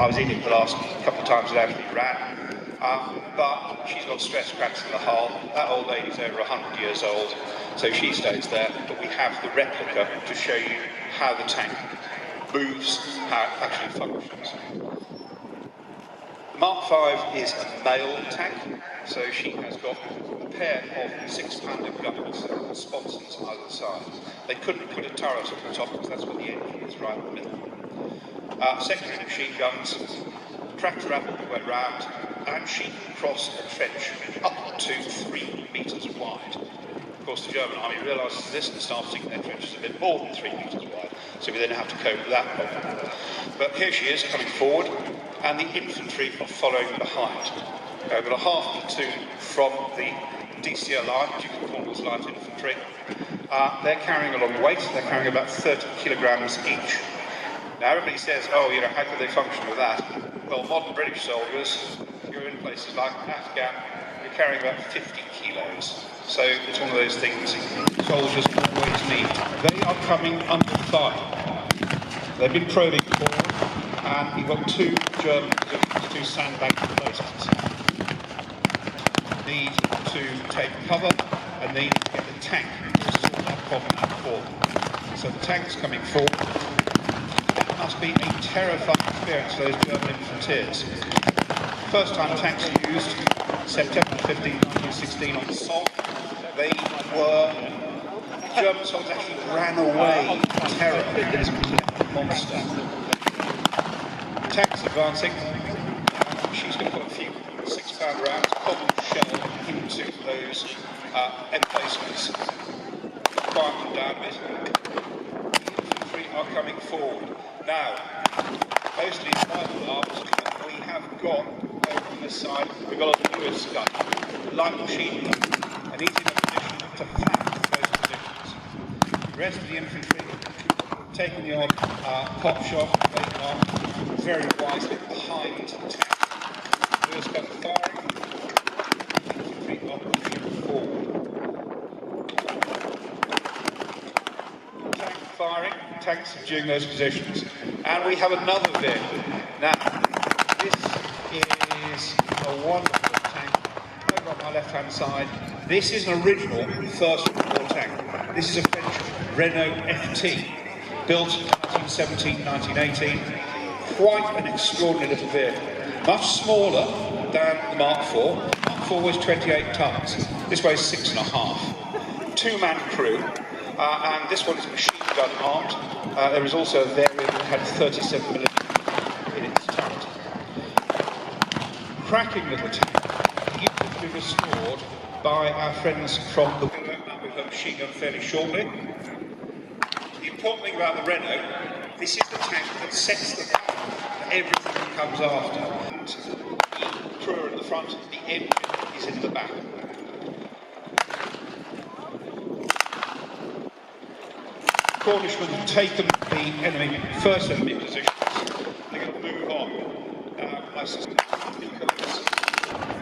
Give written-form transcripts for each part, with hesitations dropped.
I was in it the last couple of times that Anthony ran. But she's got stress cracks in the hull. That old lady's over 100 years old, so she stays there. But we have the replica to show you how the tank moves, how it actually functions. The Mark V is a male tank, so she has got a pair of 6-pounder guns and sponsons on either side. They couldn't put a turret on the top because that's what the engine is, right in the middle. Secondary machine guns, tractor rapidly went round, and she can cross a trench up to 3 metres wide. Of course, the German army realises this and starts thinking their trenches a bit more than 3 metres wide, so we then have to cope with that problem. But here she is coming forward, and the infantry are following behind. We've got a half platoon from the DCLI, which you can call as light infantry. They're carrying a lot of weight, they're carrying about 30 kilograms each. Now everybody says, oh, you know, how could they function with that? Well, modern British soldiers, you're in places like Afghan, you're carrying about 50 kilos. So it's one of those things soldiers always need. They are coming under fire. They've been probing forward, and you've got 2 German positions, 2 sandbag placements. Need to take cover, and need to get the tank to sort that problem out for them. So the tank's coming forward. Must be a terrifying experience for those German infantryers. First time tanks used, September 15, 1916 on the Somme. They were, German soldiers actually ran away in terror. It is a complete monster. The tank's advancing. She's going to put a few 6-pound rounds, cobble shell into those emplacements. Quiet them down a bit. The infantry are coming forward. Now, mostly in final arms, we have got, over on this side, we've got a Lewis gun, light machine gun, and he's in a position to flank those positions. The rest of the infantry taking the odd pop shot, they are very wisely behind the tank. Lewis gun firing, the infantry are pushing forward. Tank firing. Tanks subduing those positions, and we have another vehicle. Now, this is a wonderful tank. Over on my left-hand side, this is an original First World War tank. This is a French Renault FT, built in 1917, 1918. Quite an extraordinary little vehicle. Much smaller than the Mark IV. Mark IV weighs 28 tons. This weighs 6.5. 2-man crew. And this one is machine gun armed. There is also a variant that had 37mm in its turret. Cracking little tank, beautifully restored by our friends from the We'll open up with her machine gun fairly shortly. The important thing about the Renault, this is the tank that sets the tone for everything that comes after. And the crew are in the front, the engine is in the back. Cornishmen have taken the enemy, first enemy positions. They're going to move on. I suspect the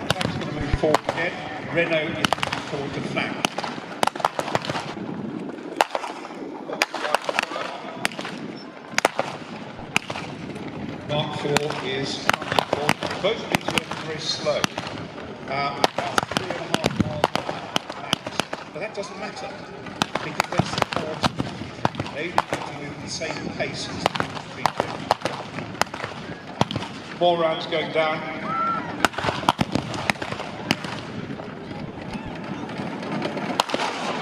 tank's going to move forward again. Renault is moving forward to flank. Mark IV is both of these are very slow. About 3.5 miles max. But that doesn't matter because they support. They need to move at the same pace as the infantry do. More rounds going down.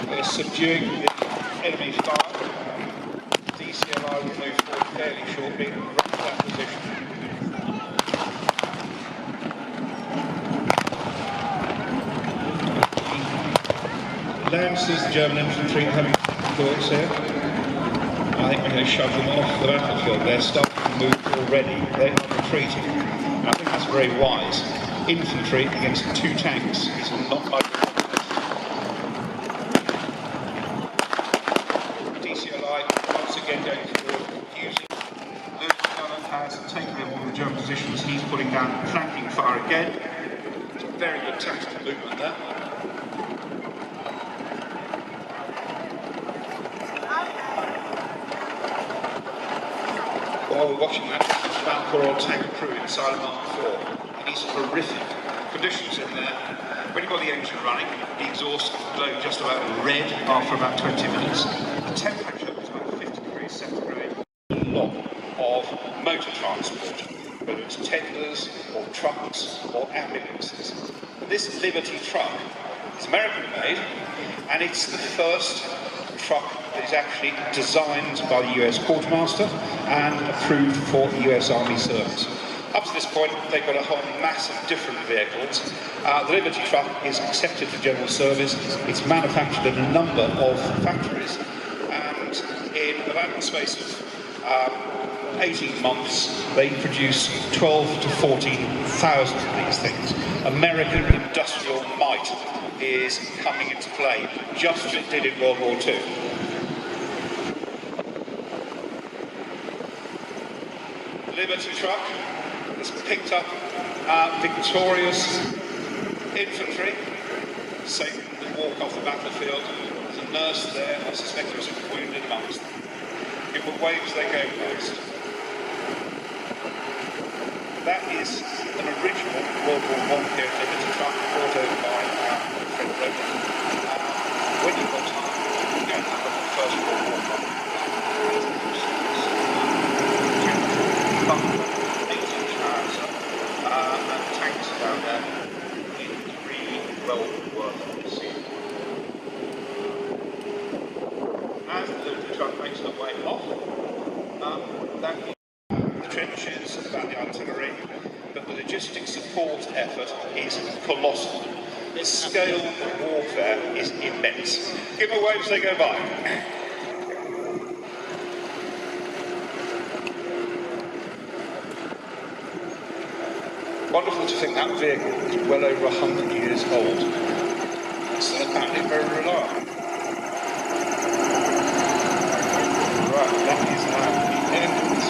We're subduing the enemy fire. DCLI will move forward fairly shortly and run to that position. Lancers, the German infantry, having thoughts here. I think we're going to shove them off the battlefield. They're starting to move already. They are retreating. I think that's very wise. Infantry against 2 tanks is not much. DCLI once again going forward, using Lewis gunner has taken them on the German positions. He's putting down flanking fire again. It's a very good tactical movement there. While we're watching that, Valcour tank crew in Stalemate 4 in these horrific conditions in there. When you've got the engine running, the exhaust glowing just about red after about 20 minutes. The temperature was about 50 degrees centigrade. A lot of motor transport, whether it's tenders or trucks or ambulances. And this Liberty truck is American made, and it's the first truck that is actually designed by the US Quartermaster and approved for US Army service. Up to this point, they've got a whole mass of different vehicles. The Liberty truck is accepted for general service. It's manufactured in a number of factories, and in about the space of 18 months, they produce 12 to 14,000 of these things. American industrial might is coming into play, just as it did in World War II. The Liberty truck has picked up victorious infantry. Satan would walk off the battlefield. There's a nurse there. I suspect there was a wounded amongst them. In what waves they go past. That is an original World War I period Liberty truck brought over by French Renault. When you've got time, you go and have a look at the First World War truck. 18-inch Howitzer, and tanks down there in really well worth seeing. As the Liberty truck makes her way off, that the trenches, about the artillery, but the logistic support effort is colossal. The scale of warfare is immense. Give them a wave as they go by. Wonderful to think that vehicle is well over 100 years old. It's apparently very reliable. Right, that is now the end of this